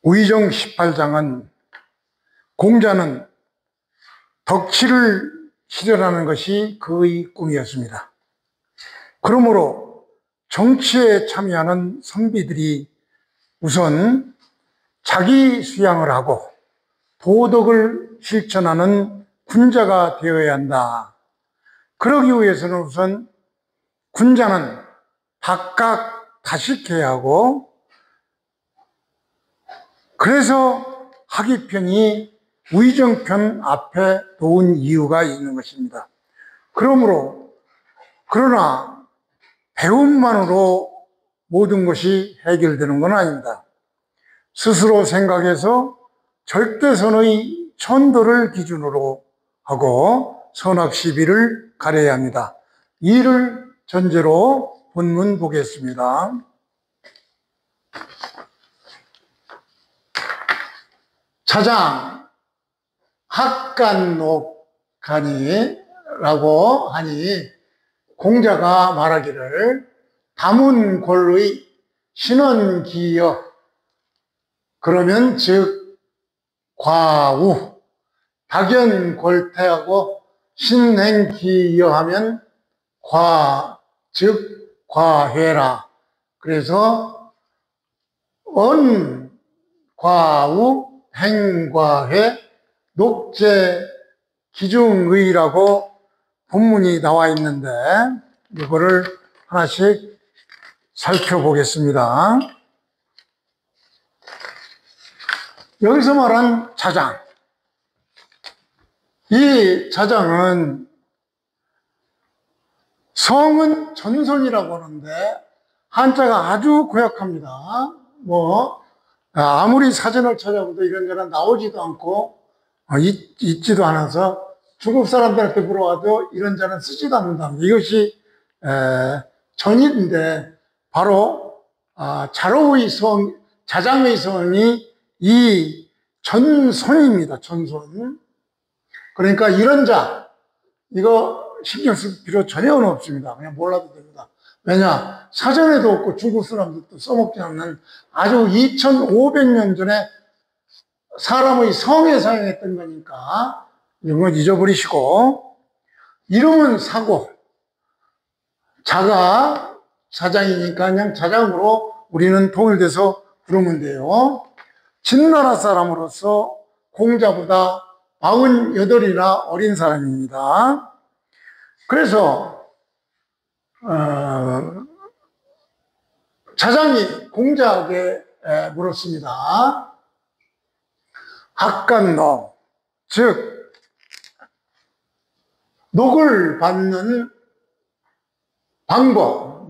의정 18장은 공자는 덕치를 실현하는 것이 그의 꿈이었습니다. 그러므로 정치에 참여하는 선비들이 우선 자기 수양을 하고 도덕을 실천하는 군자가 되어야 한다. 그러기 위해서는 우선 군자는 각각 다식해야 하고, 그래서 하기편이 의정편 앞에 놓은 이유가 있는 것입니다. 그러나 배움만으로 모든 것이 해결되는 건 아닙니다. 스스로 생각해서 절대선의 천도를 기준으로 하고 선악시비를 가려야 합니다. 이를 전제로 본문 보겠습니다. 차장 학간옥하니라고 하니 공자가 말하기를 다문골의 신원기여, 그러면 즉 과우, 박연골태하고 신행기여 하면 즉 과회라. 그래서 과우 행과회 녹제 기중의라고 본문이 나와 있는데, 이거를 하나씩 살펴보겠습니다. 여기서 말한 자장, 이 자장은 성은 전손이라고 하는데 한자가 아주 고약합니다. 아무리 사전을 찾아봐도 이런저런 나오지도 않고 있지도 않아서 중국 사람들한테 물어봐도 이런저런 쓰지도 않는다. 이것이 전인데 바로 자로의 성, 자장의 성이 이 전손입니다. 전손. 그러니까 이런 자, 이거 신경 쓸 필요 전혀 없습니다. 그냥 몰라도 됩니다. 왜냐? 사전에도 없고 중국 사람들도 써먹지 않는 아주 2500년 전에 사람의 성에 사용했던 거니까 이런 건 잊어버리시고, 이름은 사고, 자가 자장이니까 그냥 자장으로 우리는 통일돼서 부르면 돼요. 진나라 사람으로서 공자보다 48이나 어린 사람입니다. 그래서 자장이 공자에게 물었습니다. 학간노, 즉 녹을 받는 방법,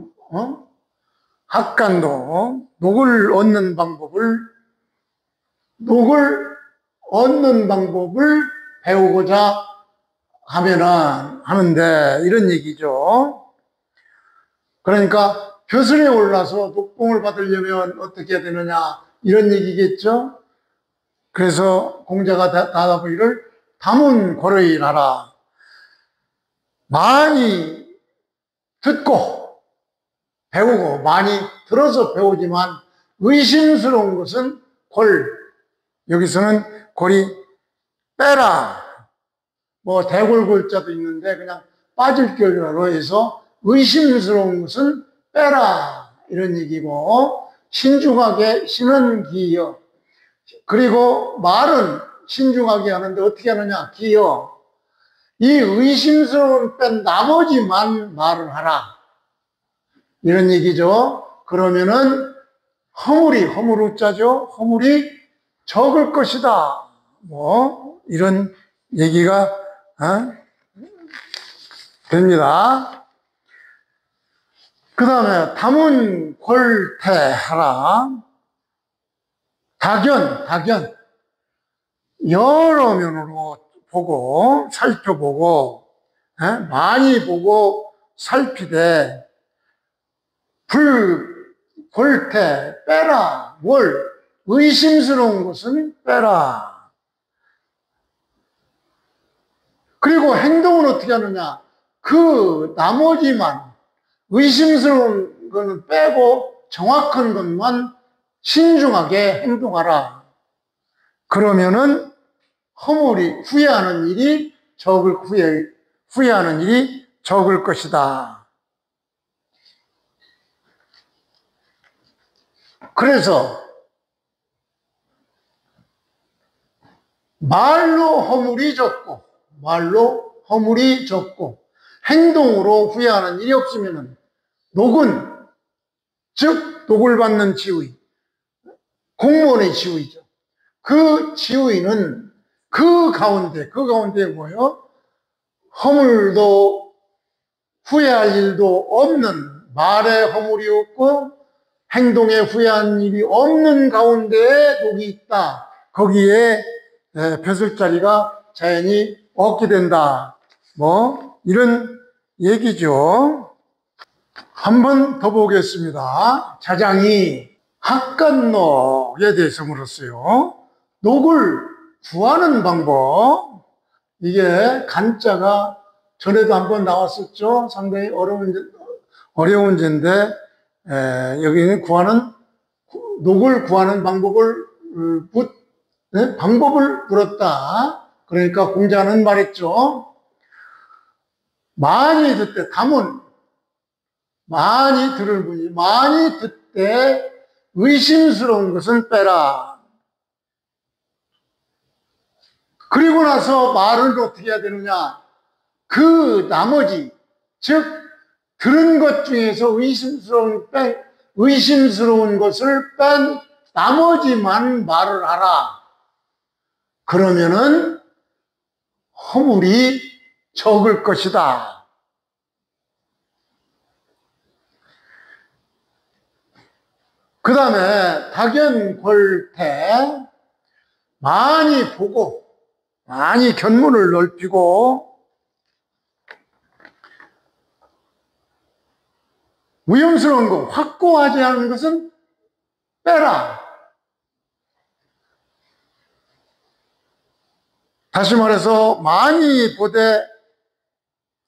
학간도 녹을 얻는 방법을 배우고자 하는데, 이런 얘기죠. 그러니까 벼슬에 올라서 녹봉을 받으려면 어떻게 해야 되느냐, 이런 얘기겠죠. 그래서 공자가 대답하기를 다문골의라라. 많이 듣고 배우고 많이 들어서 배우지만 의심스러운 것은 골, 여기서는 골이 빼라, 대골골자도 있는데 그냥 빠질 결이라고 해서 의심스러운 것은 빼라, 이런 얘기고, 신중하게 신은 기여, 그리고 말은 신중하게 하는데 어떻게 하느냐, 기여, 이 의심스러운 뺀 나머지만 말을 하라, 이런 얘기죠. 그러면은 허물우자죠. 허물이 적을 것이다, 이런 얘기가 됩니다. 그 다음에 다문골태하라. dak연 여러 면으로 보고 살펴보고 많이 보고 살피되, 불골태 빼라, 의심스러운 것은 빼라. 그리고 행동은 어떻게 하느냐, 그 나머지만, 의심스러운 것은 빼고 정확한 것만 신중하게 행동하라. 그러면은 후회하는 일이 후회하는 일이 적을 것이다. 그래서 말로 허물이 적고 행동으로 후회하는 일이 없으면은 녹은, 즉 녹을 받는 지의, 공무원의 지의죠. 그 지의는 그 가운데 뭐예요? 허물도 후회할 일도 없는, 말에 허물이 없고 행동에 후회한 일이 없는 가운데에 녹이 있다. 거기에 벼슬자리가 자연히 얻게 된다. 뭐 이런 얘기죠. 한 번 더 보겠습니다. 자장이 학간록에 대해서 물었어요. 녹을 구하는 방법. 이게 간자가 전에도 한번 나왔었죠. 상당히 어려운 제인데 여기는 녹을 구하는 방법을 물었다. 그러니까 공자는 말했죠. 많이 듣되 담은, 많이 들을 분이 많이 듣되 의심스러운 것은 빼라. 그리고 나서 말을 어떻게 해야 되느냐? 그 나머지, 즉 들은 것 중에서 의심스러운 것을 뺀 나머지만 말을 하라. 그러면은 허물이 적을 것이다. 그 다음에 dak연골태, 많이 보고 많이 견문을 넓히고 위험스러운 거, 확고하지 않은 것은 빼라. 다시 말해서 많이 보되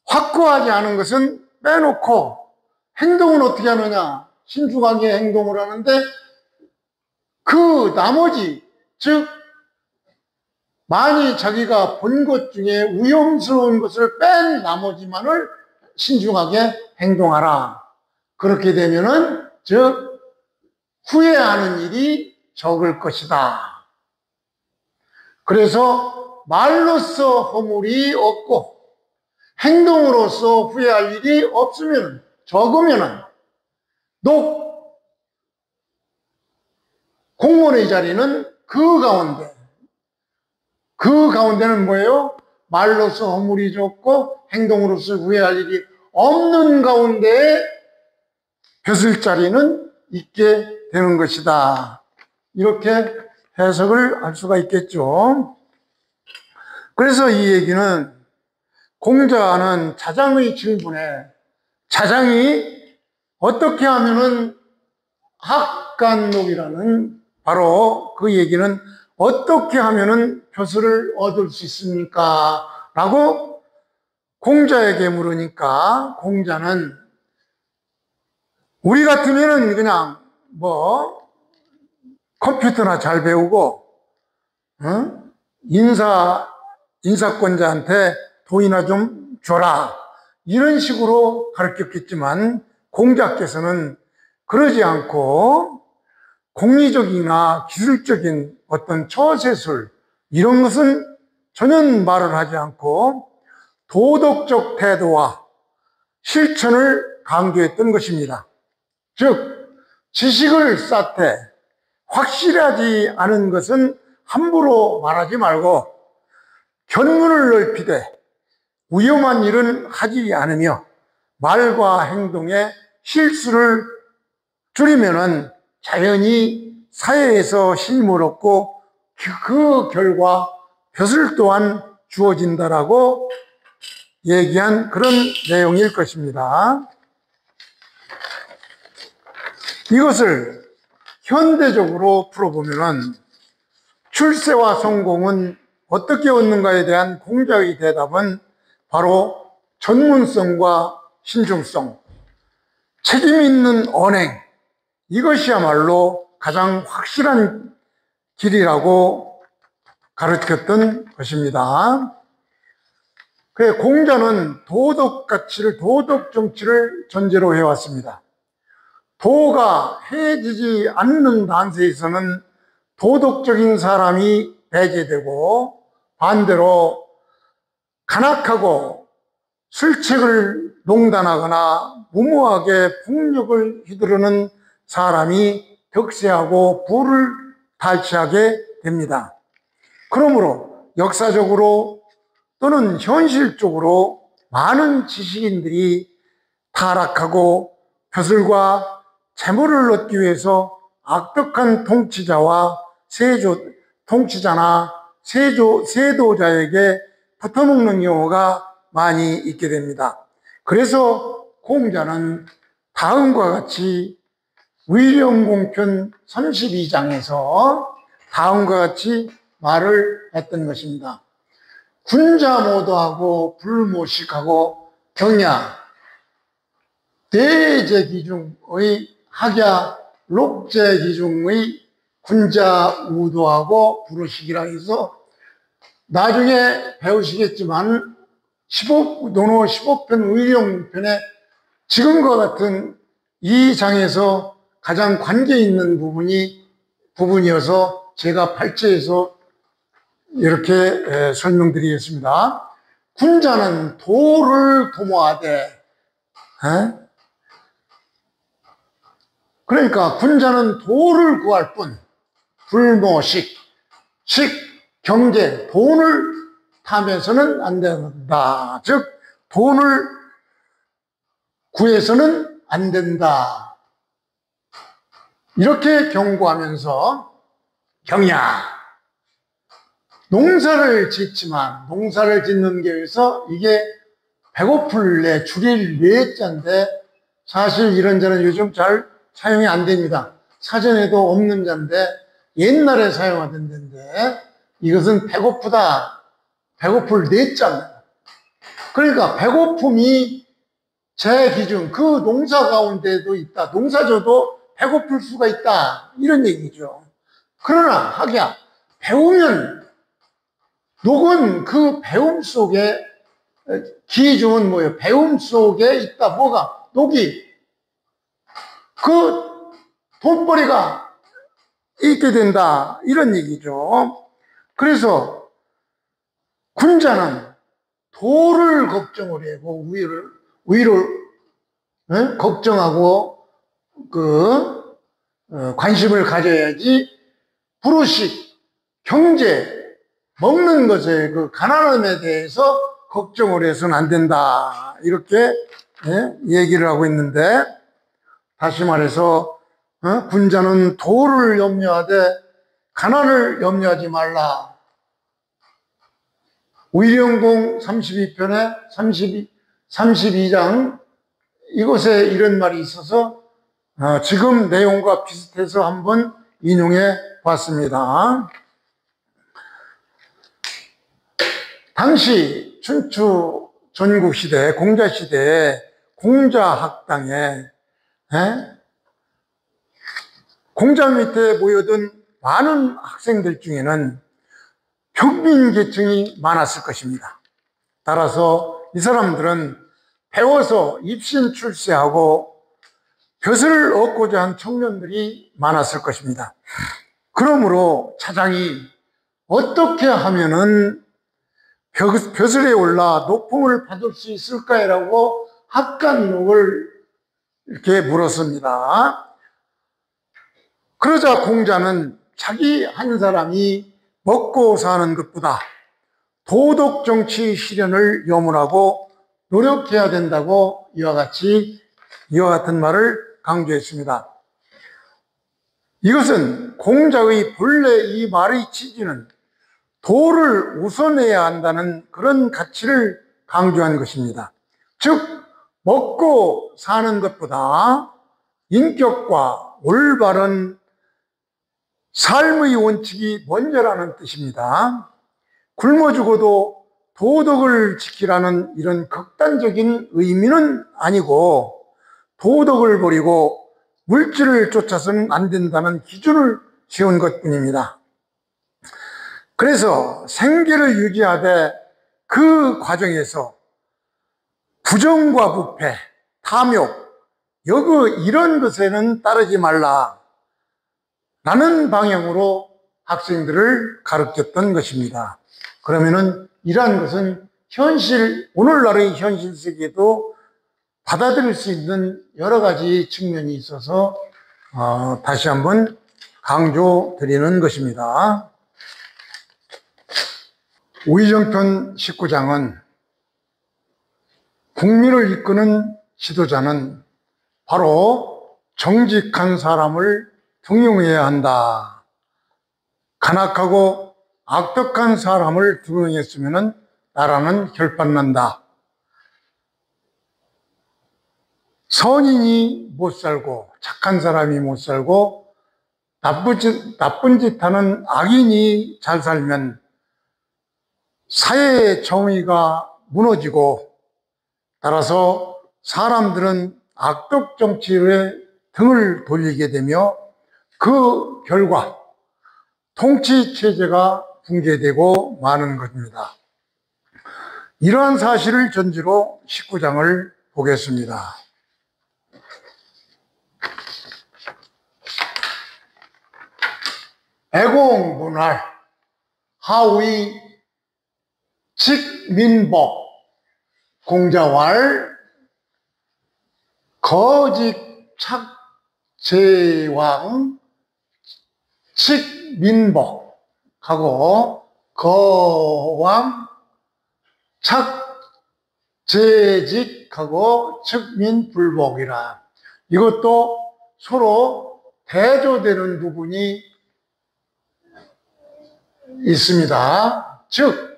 확고하지 않은 것은 빼놓고 행동은 어떻게 하느냐? 신중하게 행동을 하는데 그 나머지, 즉 많이 자기가 본 것 중에 위험스러운 것을 뺀 나머지만을 신중하게 행동하라. 그렇게 되면은 즉 후회하는 일이 적을 것이다. 그래서 말로써 허물이 없고 행동으로서 후회할 일이 없으면, 적으면은 공무원의 자리는 그 가운데는 뭐예요? 말로써 허물이 적고 행동으로서 후회할 일이 없는 가운데에 벼슬자리는 있게 되는 것이다. 이렇게 해석을 할 수가 있겠죠. 그래서 이 얘기는 공자는 자장의 질문에, 자장이 어떻게 하면은 학간록이라는, 바로 그 얘기는 어떻게 하면은 벼슬을 얻을 수 있습니까? 라고 공자에게 물으니까 공자는 우리 같으면은 그냥 컴퓨터나 잘 배우고 인사권자한테 돈이나 좀 줘라, 이런 식으로 가르쳤겠지만 공자께서는 그러지 않고 공리적이나 기술적인 어떤 처세술, 이런 것은 전혀 말을 하지 않고 도덕적 태도와 실천을 강조했던 것입니다. 즉 지식을 쌓되 확실하지 않은 것은 함부로 말하지 말고 견문을 넓히되 위험한 일은 하지 않으며 말과 행동에 실수를 줄이면은 자연히 사회에서 힘을 얻고 그 결과 벼슬 또한 주어진다라고 얘기한 그런 내용일 것입니다. 이것을 현대적으로 풀어보면은 출세와 성공은 어떻게 얻는가에 대한 공자의 대답은 바로 전문성과 신중성, 책임 있는 언행, 이것이야말로 가장 확실한 길이라고 가르쳤던 것입니다. 그래, 공자는 도덕 가치를, 도덕 정치를 전제로 해왔습니다. 도가 해지지 않는 단세에서는 도덕적인 사람이 배제되고, 반대로 간악하고 술책을 농단하거나 무모하게 폭력을 휘두르는 사람이 득세하고 부를 탈취하게 됩니다. 그러므로 역사적으로 또는 현실적으로 많은 지식인들이 타락하고 벼슬과 재물을 얻기 위해서 악덕한 통치자나 세도자에게 붙어먹는 경우가 많이 있게 됩니다. 그래서 공자는 다음과 같이 위령공편 32장에서 다음과 같이 말을 했던 것입니다. 군자모도하고 불모식하고 경야 대제기중의 학야 록제기중의 군자우도하고 불호식이라 해서 나중에 배우시겠지만 논어 15편 위령편에 지금과 같은 이 장에서 가장 관계 있는 부분이어서 제가 발제해서 이렇게 설명드리겠습니다. 군자는 도를 도모하되, 그러니까 군자는 도를 구할 뿐, 불모식, 경제, 돈을 타면서는 안 된다. 즉, 돈을 구해서는 안 된다. 이렇게 경고하면서 경야, 농사를 짓지만 농사를 짓는 게 위해서 이게 배고플 내 줄일 뇌자인데 사실 이런 자는 요즘 잘 사용이 안 됩니다. 사전에도 없는 자인데 옛날에 사용하던 데인데 이것은 배고프다, 배고플 뇌자입니다. 그러니까 배고픔이 제 기준, 그 농사 가운데도 있다. 농사져도 배고플 수가 있다. 이런 얘기죠. 그러나 하기야 배우면 녹은 그 배움 속에 기중은 뭐예요? 배움 속에 있다. 뭐가? 녹이. 그 돈벌이가 있게 된다. 이런 얘기죠. 그래서 군자는 도를 걱정을 하고 위를 걱정하고 관심을 가져야지 불호식, 경제, 먹는 것에 그 가난함에 대해서 걱정을 해서는 안 된다. 이렇게 얘기를 하고 있는데, 다시 말해서 군자는 도를 염려하되 가난을 염려하지 말라. 위령공 32편에 32장 이곳에 이런 말이 있어서 지금 내용과 비슷해서 한번 인용해 봤습니다. 당시 춘추 전국시대, 공자시대에 공자학당에 공자 밑에 모여든 많은 학생들 중에는 평민계층이 많았을 것입니다. 따라서 이 사람들은 배워서 입신 출세하고 벼슬을 얻고자 한 청년들이 많았을 것입니다. 그러므로 차장이 어떻게 하면은 벼슬에 올라 높음을 받을 수 있을까라고 학관록을 이렇게 물었습니다. 그러자 공자는 자기 한 사람이 먹고 사는 것보다 도덕 정치 실현을 염원하고 노력해야 된다고 이와 같은 말을 강조했습니다. 이것은 공자의 본래 이 말의 취지는 도를 우선해야 한다는 그런 가치를 강조한 것입니다. 즉, 먹고 사는 것보다 인격과 올바른 삶의 원칙이 먼저라는 뜻입니다. 굶어 죽어도 도덕을 지키라는 이런 극단적인 의미는 아니고 도덕을 버리고 물질을 쫓아서는 안 된다는 기준을 세운 것뿐입니다. 그래서 생계를 유지하되 그 과정에서 부정과 부패, 탐욕, 이런 것에는 따르지 말라 라는 방향으로 학생들을 가르쳤던 것입니다. 그러면은 이러한 것은 오늘날의 현실 세계도 받아들일 수 있는 여러 가지 측면이 있어서 다시 한번 강조드리는 것입니다. 우의정편 19장은 국민을 이끄는 지도자는 바로 정직한 사람을 등용해야 한다. 간악하고 악덕한 사람을 등용했으면 나라는 결판난다. 선인이 못 살고 착한 사람이 못 살고 나쁜 짓 하는 악인이 잘 살면 사회의 정의가 무너지고 따라서 사람들은 악덕 정치에 등을 돌리게 되며 그 결과 통치 체제가 붕괴되고 마는 것입니다. 이러한 사실을 전제로 19장을 보겠습니다. 애공분할, 하위, 직민복, 공자왈, 거직착제왕, 직민복하고 거왕, 착제직하고 측민불복이라. 이것도 서로 대조되는 부분이 있습니다. 즉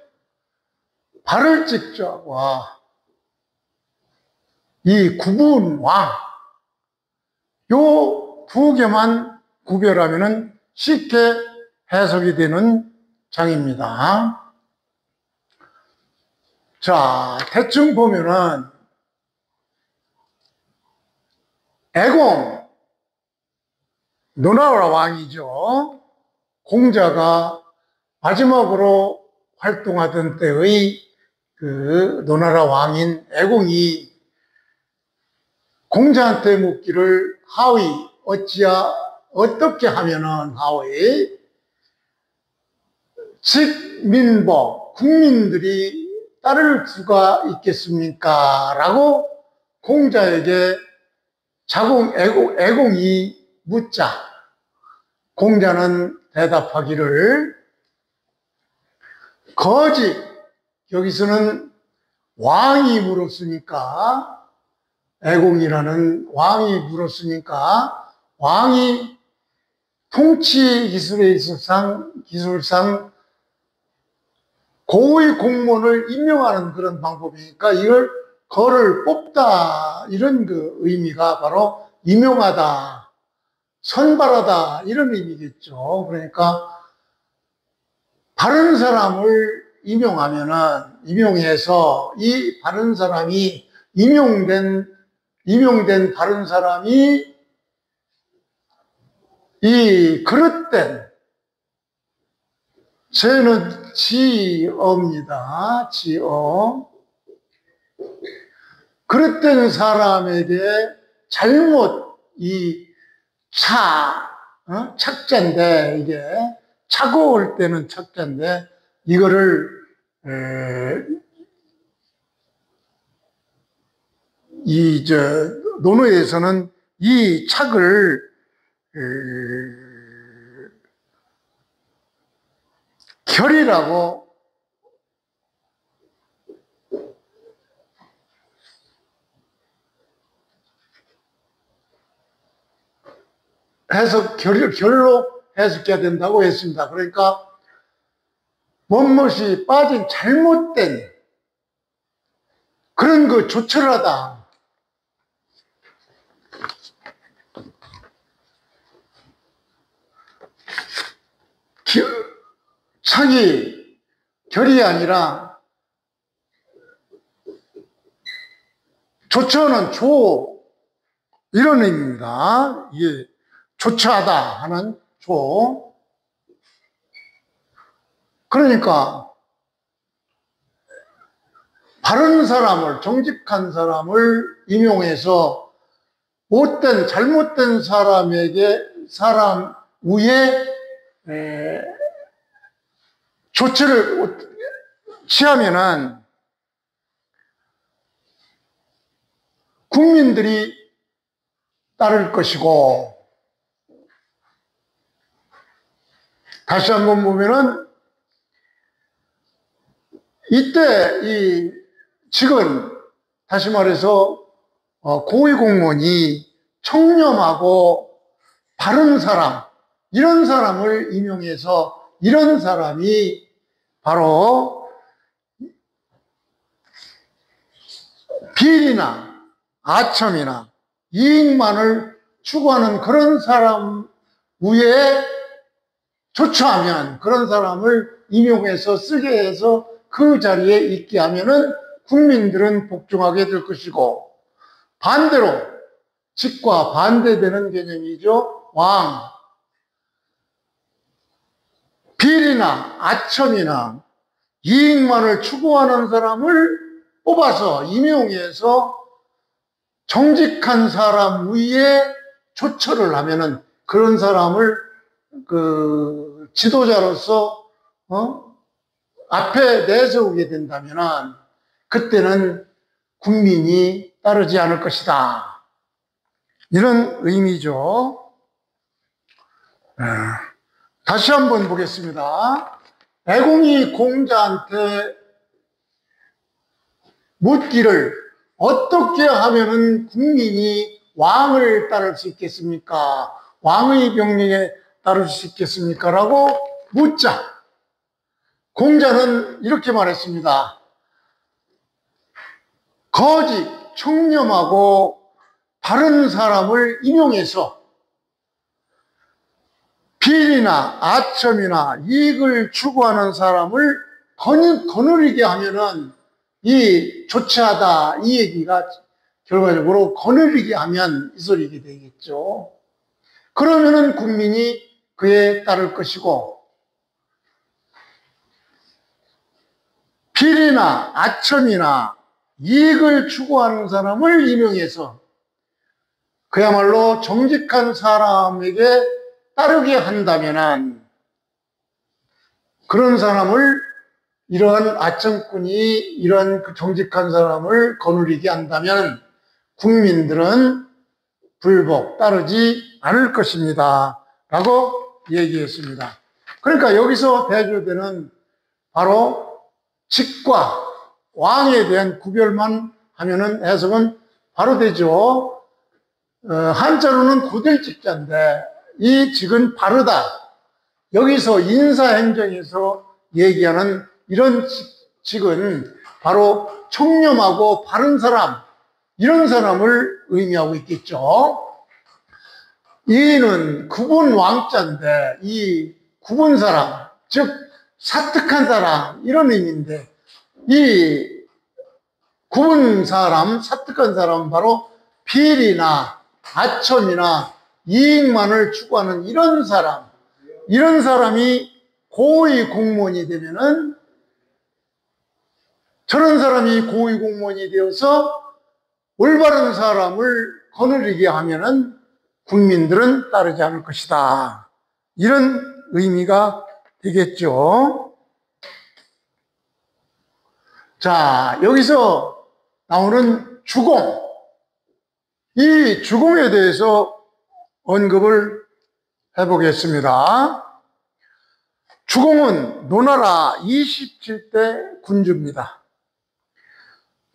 발을직자와 이 구분왕, 요 두 개만 구별하면 쉽게 해석이 되는 장입니다. 자, 대충 보면은 애공, 노나라 왕이죠. 공자가 마지막으로 활동하던 때의 그 노나라 왕인 애공이 공자한테 묻기를 하위, 어떻게 하면은 하위, 직민복, 국민들이 따를 수가 있겠습니까? 라고 공자에게 애공이 묻자 공자는 대답하기를 거짓, 여기서는 왕이 물었으니까 애공이라는 왕이 물었으니까 왕이 통치 기술에 있어서 기술상 고위 공무원을 임명하는 그런 방법이니까 이걸 거를 뽑다 이런 그 의미가 바로 임용하다, 선발하다 이런 의미겠죠. 그러니까 바른 사람을 임용해서 이 바른 사람이 임용된 바른 사람이 이 그릇된, 쟤는 지어입니다. 지어. 그릇된 사람에게 잘못 착자인데, 이게 차고 올 때는 착자인데, 이거를 논어에서는 이 착을 결이라고 결로 해석해야 된다고 했습니다. 그러니까 뭔것이 빠진 잘못된 그런 거 조철하다. 착이 결이 아니라 조처는 이런 의미입니다. 이게 조처하다 하는 그러니까 바른 사람을, 정직한 사람을 임용해서 못된, 잘못된 사람 위에 조치를 취하면은 국민들이 따를 것이고, 다시 한번 보면은 이때 지금 다시 말해서 고위공무원이 청렴하고 바른 사람, 이런 사람을 임용해서 이런 사람이 바로 비리나 아첨이나 이익만을 추구하는 그런 사람 위에 조처하면, 그런 사람을 임용해서 쓰게 해서 그 자리에 있게 하면은 국민들은 복종하게 될 것이고, 반대로 직과 반대되는 개념이죠. 왕, 비리나 아첨이나 이익만을 추구하는 사람을 뽑아서 임용해서 정직한 사람 위에 조처를 하면은, 그런 사람을 지도자로서 앞에 내세우게 된다면은 그때는 국민이 따르지 않을 것이다, 이런 의미죠. 다시 한번 보겠습니다. 애공이 공자한테 묻기를, 어떻게 하면은 국민이 왕을 따를 수 있겠습니까? 왕의 명령에 따를 수 있겠습니까? 라고 묻자 공자는 이렇게 말했습니다. 거짓, 청렴하고 바른 사람을 임용해서 비리나 아첨이나 이익을 추구하는 사람을 거느리게 하면은, 이 조치하다, 이 얘기가 결과적으로 거느리게 하면 이 소리게 되겠죠. 그러면은 국민이 그에 따를 것이고, 비리나 아첨이나 이익을 추구하는 사람을 임용해서 그야말로 정직한 사람에게 따르게 한다면은, 그런 사람을, 이러한 아첨꾼이 이런 정직한 사람을 거느리게 한다면 국민들은 불복, 따르지 않을 것입니다 라고 얘기했습니다. 그러니까 여기서 대조되는 바로 직과 왕에 대한 구별만 하면은 해석은 바로 되죠. 한자로는 고들직자인데 이 직은 바르다, 여기서 인사행정에서 얘기하는 이런 직은 바로 청렴하고 바른 사람, 이런 사람을 의미하고 있겠죠. 이는 구분 왕자인데, 이 구분 사람, 즉 사특한 사람, 이런 의미인데, 이 구분 사람, 사특한 사람은 바로 비리나 아첨이나 이익만을 추구하는 이런 사람, 이런 사람이 고위 공무원이 되면은, 저런 사람이 고위 공무원이 되어서 올바른 사람을 거느리게 하면은 국민들은 따르지 않을 것이다, 이런 의미가 되겠죠. 자, 여기서 나오는 주공, 이 주공에 대해서 언급을 해보겠습니다. 주공은 노나라 27대 군주입니다.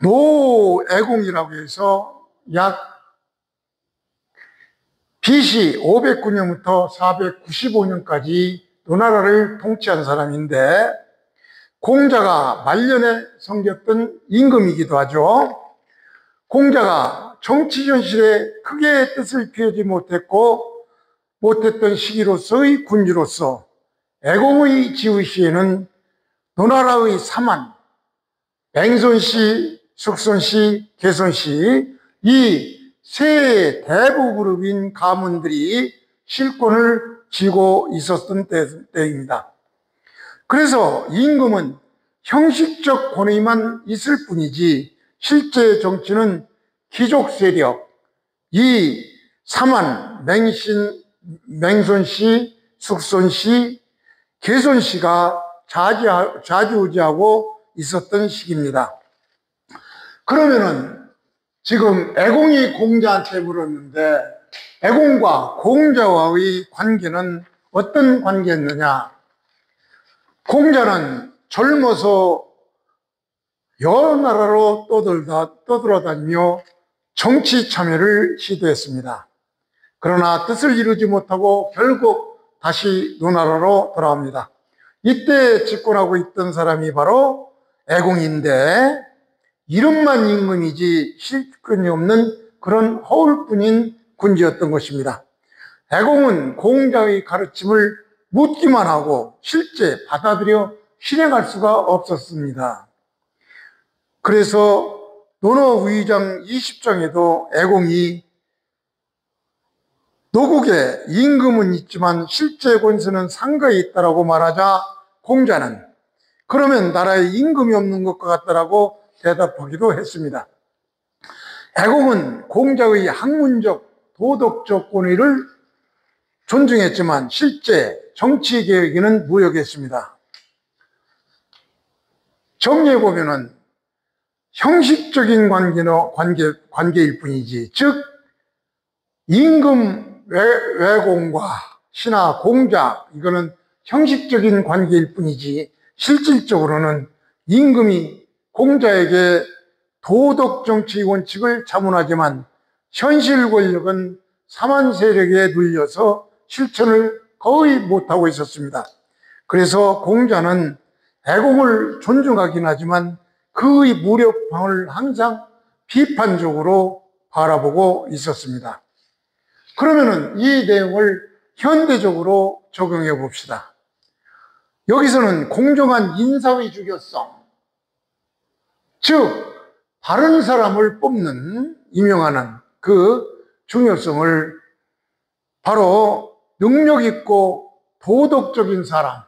노애공이라고 해서 약 BC 509년부터 495년까지 노나라를 통치한 사람인데, 공자가 말년에 섬겼던 임금이기도 하죠. 공자가 정치 현실에 크게 뜻을 피우지 못했던 시기로서의 군주로서 애공의 지휘시에는 노나라의 사만, 맹손씨, 숙손씨, 개손씨, 이 세 대부그룹인 가문들이 실권을 쥐고 있었던 때입니다. 그래서 임금은 형식적 권위만 있을 뿐이지 실제 정치는 귀족 세력, 이 사만, 맹손씨, 숙손씨, 개손씨가 좌지우지하고 있었던 시기입니다. 그러면은 지금 애공이 공자한테 물었는데 애공과 공자와의 관계는 어떤 관계였느냐? 공자는 젊어서 여러 나라로 떠돌아다니며 정치 참여를 시도했습니다. 그러나 뜻을 이루지 못하고 결국 다시 노나라로 돌아옵니다. 이때 집권하고 있던 사람이 바로 애공인데 이름만 임금이지 실권이 없는 그런 허울뿐인 군주였던 것입니다. 애공은 공자의 가르침을 묻기만 하고 실제 받아들여 실행할 수가 없었습니다. 그래서 논어의장 20장에도 애공이 노국에 임금은 있지만 실제 권세는 상가에 있다라고 말하자 공자는 그러면 나라에 임금이 없는 것과 같다라고 대답하기도 했습니다. 애공은 공자의 학문적, 도덕적 권위를 존중했지만 실제 정치 계획에는 무역했습니다. 정리해 보면은 형식적인 관계일 뿐이지, 즉 임금 외공과 신하 공자 이거는 형식적인 관계일 뿐이지 실질적으로는 임금이 공자에게 도덕 정치 원칙을 자문하지만 현실 권력은 사만 세력에 눌려서 실천을 거의 못하고 있었습니다. 그래서 공자는 애공을 존중하긴 하지만 그의 무력방을 항상 비판적으로 바라보고 있었습니다. 그러면은 이 내용을 현대적으로 적용해 봅시다. 여기서는 공정한 인사의 중요성, 즉 바른 사람을 뽑는, 임명하는 그 중요성을 바로 능력 있고 도덕적인 사람,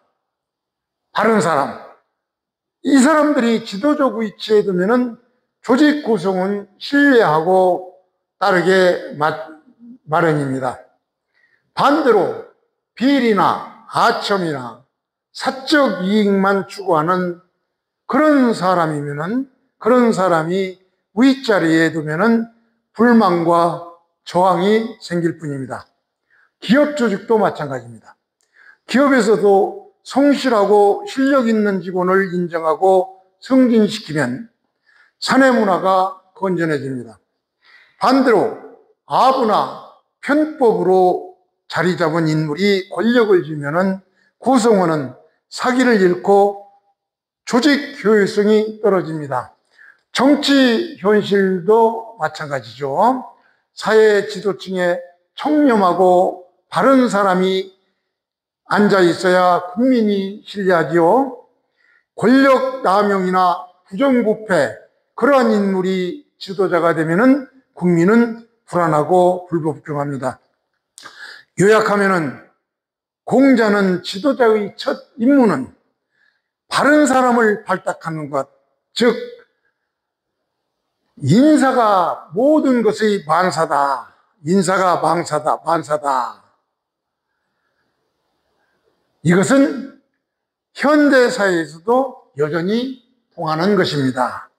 바른 사람, 이 사람들이 지도적 위치에 두면은 조직 구성은 신뢰하고 따르게 마련입니다. 반대로 비리나 아첨이나 사적 이익만 추구하는 그런 사람이면은, 그런 사람이 윗자리에 두면은 불만과 저항이 생길 뿐입니다. 기업 조직도 마찬가지입니다. 기업에서도 성실하고 실력 있는 직원을 인정하고 승진시키면 사내 문화가 건전해집니다. 반대로 아부나 편법으로 자리 잡은 인물이 권력을 쥐면은 구성원은 사기를 잃고 조직 효율성이 떨어집니다. 정치 현실도 마찬가지죠. 사회 지도층에 청렴하고 바른 사람이 앉아 있어야 국민이 신뢰하지요. 권력 남용이나 부정부패, 그러한 인물이 지도자가 되면은 국민은 불안하고 불복종합니다. 요약하면은 공자는 지도자의 첫 임무는 바른 사람을 발탁하는 것, 즉 인사가 모든 것의 만사다. 인사가 만사다. 이것은 현대사회에서도 여전히 통하는 것입니다.